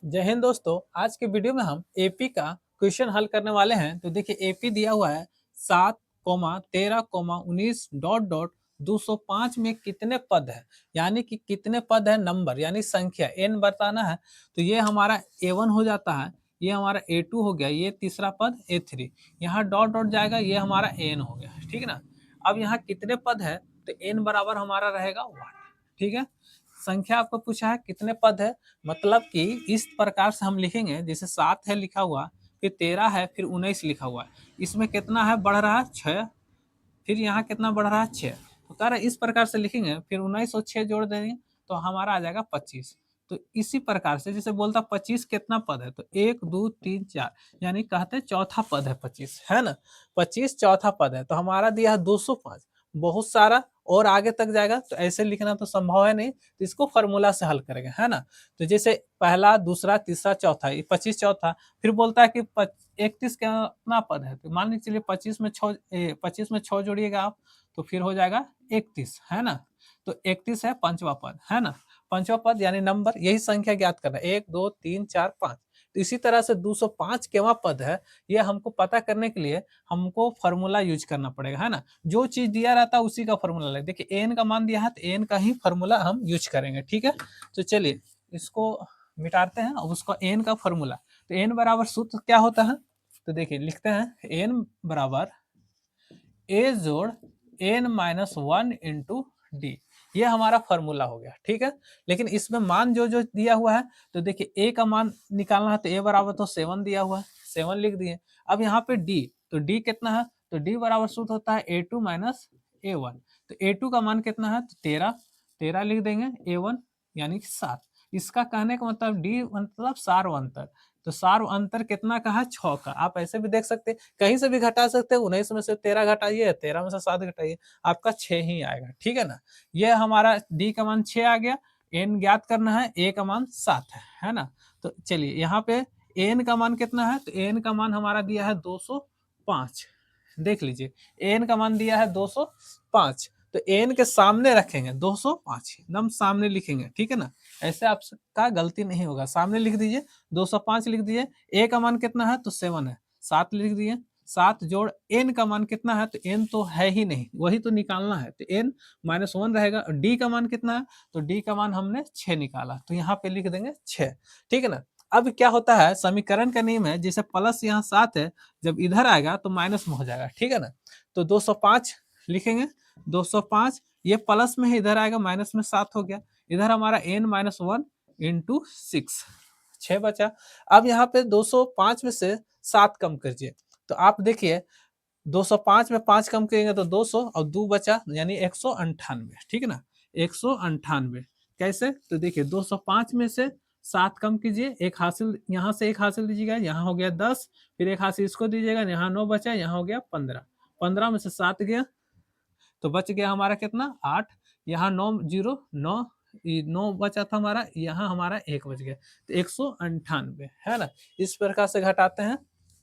जय हिंद दोस्तों। आज के वीडियो में हम एपी का क्वेश्चन हल करने वाले हैं। तो देखिए एपी दिया हुआ है 7,13,19 डॉट डॉट 205 में कितने पद है, यानी कि कितने पद है, नंबर यानी संख्या n बताना है। तो ये हमारा a1 हो जाता है, ये हमारा a2 हो गया, ये तीसरा पद a3, यहाँ डॉट डॉट जाएगा, ये हमारा n हो गया, ठीक है ना। अब यहाँ कितने पद है तो n बराबर हमारा रहेगा 1, ठीक है। संख्या आपको पूछा है कितने पद है, मतलब कि इस प्रकार से हम लिखेंगे, जैसे 7 है लिखा हुआ, फिर 13 है, फिर 19 लिखा हुआ है, इसमें कितना है बढ़ रहा है 6, फिर यहाँ कितना बढ़ रहा है 6। तो कह रहा है इस प्रकार से लिखेंगे, फिर 19 और 6 जोड़ देंगे तो हमारा आ जाएगा 25। तो इसी प्रकार से जैसे बोलता 25 कितना पद है, तो 1 2 3 4, यानी कहते हैं चौथा पद है 25, है ना। 25 चौथा पद है, तो हमारा दिया है 205, बहुत सारा और आगे तक जाएगा, तो ऐसे लिखना तो संभव है नहीं, तो इसको फॉर्मूला से हल करेंगे, है ना। तो जैसे पहला, दूसरा, तीसरा, चौथा, ये 25 चौथा, फिर बोलता है कि 31 कितना पद है, तो मान लीजिए चलिए 25 में 6 जोड़िएगा आप, तो फिर हो जाएगा 31, है ना। तो 31 है पांचवा पद, है ना। पांचवा पद यानी नंबर, यही संख्या ज्ञात करना है, 1 2 3 4 5। तो इसी तरह से 205 केवा पद है, ये हमको पता करने के लिए हमको फॉर्मूला यूज करना पड़ेगा, है ना। जो चीज दिया रहता है उसी का फॉर्मूला लगे। देखिए एन का मान दिया है तो एन का ही फॉर्मूला हम यूज करेंगे, ठीक है। तो चलिए इसको मिटाते हैं, अब उसका एन का फॉर्मूला। तो एन बराबर सूत्र क्या होता है, तो देखिए लिखते हैं एन बराबर ए जोड़ एन माइनस 1 इंटू डी, ये हमारा फॉर्मूला हो गया, ठीक है। लेकिन इसमें मान जो जो दिया हुआ है, तो देखिए ए का मान निकालना है, तो ए बराबर तो 7 दिया हुआ है, 7 लिख दिए। अब यहाँ पे डी, तो डी कितना है, तो डी बराबर सूत्र होता है a2 माइनस a1। तो a2 का मान कितना है, तो 13, 13 लिख देंगे, a1 यानी कि 7। इसका कहने का मतलब डी मतलब सार्व अंतर, तो सार्व अंतर कितना का है, 6 का। आप ऐसे भी देख सकते हैं, कहीं से भी घटा सकते हैं, 19 में से 13 घटाइए, 13 में से 7 घटाइए, आपका 6 ही आएगा, ठीक है ना। ये हमारा डी का मान 6 आ गया, एन ज्ञात करना है, ए का मान 7 है ना। तो चलिए यहाँ पे एन का मान कितना है, तो एन का मान हमारा दिया है 205, देख लीजिए एन का मान दिया है 205, तो एन के सामने रखेंगे 205, एकदम सामने लिखेंगे, ठीक है ना। ऐसे आपका गलती नहीं होगा, सामने लिख दीजिए, 205 लिख दीजिए। ए का मान कितना है, तो 7 है, 7 लिख दिए। 7 जोड़ एन का मान कितना है, तो एन तो है ही नहीं, वही तो निकालना है, तो एन माइनस 1 रहेगा। डी का मान कितना है, तो डी का मान हमने 6 निकाला, तो यहाँ पे लिख देंगे 6, ठीक है ना। अब क्या होता है, समीकरण का नियम है, जैसे प्लस यहाँ 7 है, जब इधर आएगा तो माइनस में हो जाएगा, ठीक है ना। तो 205 लिखेंगे, 205 ये प्लस में है, इधर आएगा माइनस में, 7 हो गया, इधर हमारा n माइनस 1 इंटू 6, 6 बचा। अब यहाँ पे 205 में से 7 कम कीजिए, तो आप देखिए 205 में 5 कम करेंगे तो 200 और 2 बचा, यानी 198, ठीक है ना। 198 कैसे, तो देखिए 205 में से 7 कम कीजिए, एक हासिल यहाँ से एक हासिल दीजिएगा, यहाँ हो गया 10, फिर एक हासिल इसको दीजिएगा, यहाँ 9 बचा, यहाँ हो गया 15, 15 में से 7 गया तो बच गया हमारा कितना 8, यहाँ 9 0 9, 9 बचा था हमारा, यहाँ हमारा 1 बच गया, तो 198, है ना। इस प्रकार से घटाते हैं,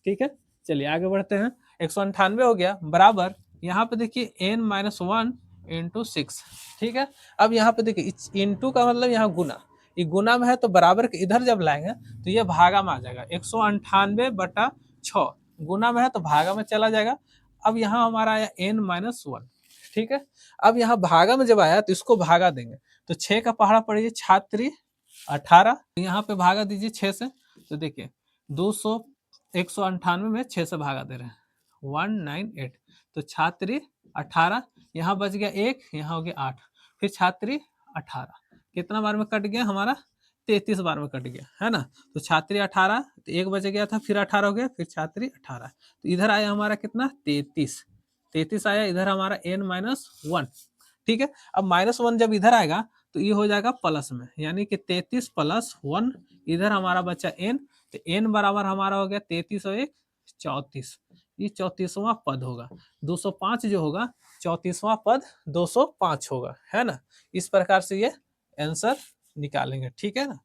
ठीक है। चलिए आगे बढ़ते हैं, 198 हो गया बराबर, यहाँ पे देखिए n माइनस 1 इंटू 6, ठीक है। अब यहाँ पे देखिए इंटू का मतलब यहाँ गुना, ये गुना में है तो बराबर के इधर जब लाएंगे तो ये भागा में आ जाएगा, 198 बटा 6, गुना में है तो भागा में चला जाएगा। अब यहाँ हमारा आया n माइनस 1, ठीक है। अब यहाँ भागा में जब आया तो इसको भागा देंगे, तो 6 का पहाड़ा पड़िए छात्री 18, यहाँ पे भागा दीजिए 6 से, तो देखिए 200 198 में 6 से भागा दे रहे हैं 198, तो छात्री 18, यहाँ बच गया 1, यहाँ हो गया 8, फिर छात्री 18, कितना बार में कट गया हमारा, 33 बार में कट गया, है ना। तो छात्री 18, तो 1 बच गया था, फिर 18 हो गया, फिर छात्री 18, तो इधर आया हमारा कितना 33, 33 आया, इधर हमारा n माइनस 1, ठीक है। अब माइनस 1 जब इधर आएगा तो ये हो जाएगा प्लस में, यानी कि 33 प्लस 1, इधर हमारा बचा n, तो n बराबर हमारा हो गया 33 और 1 34, ये 34वां पद होगा, 205 जो होगा 34वां पद 205 होगा, है ना। इस प्रकार से ये आंसर निकालेंगे, ठीक है ना।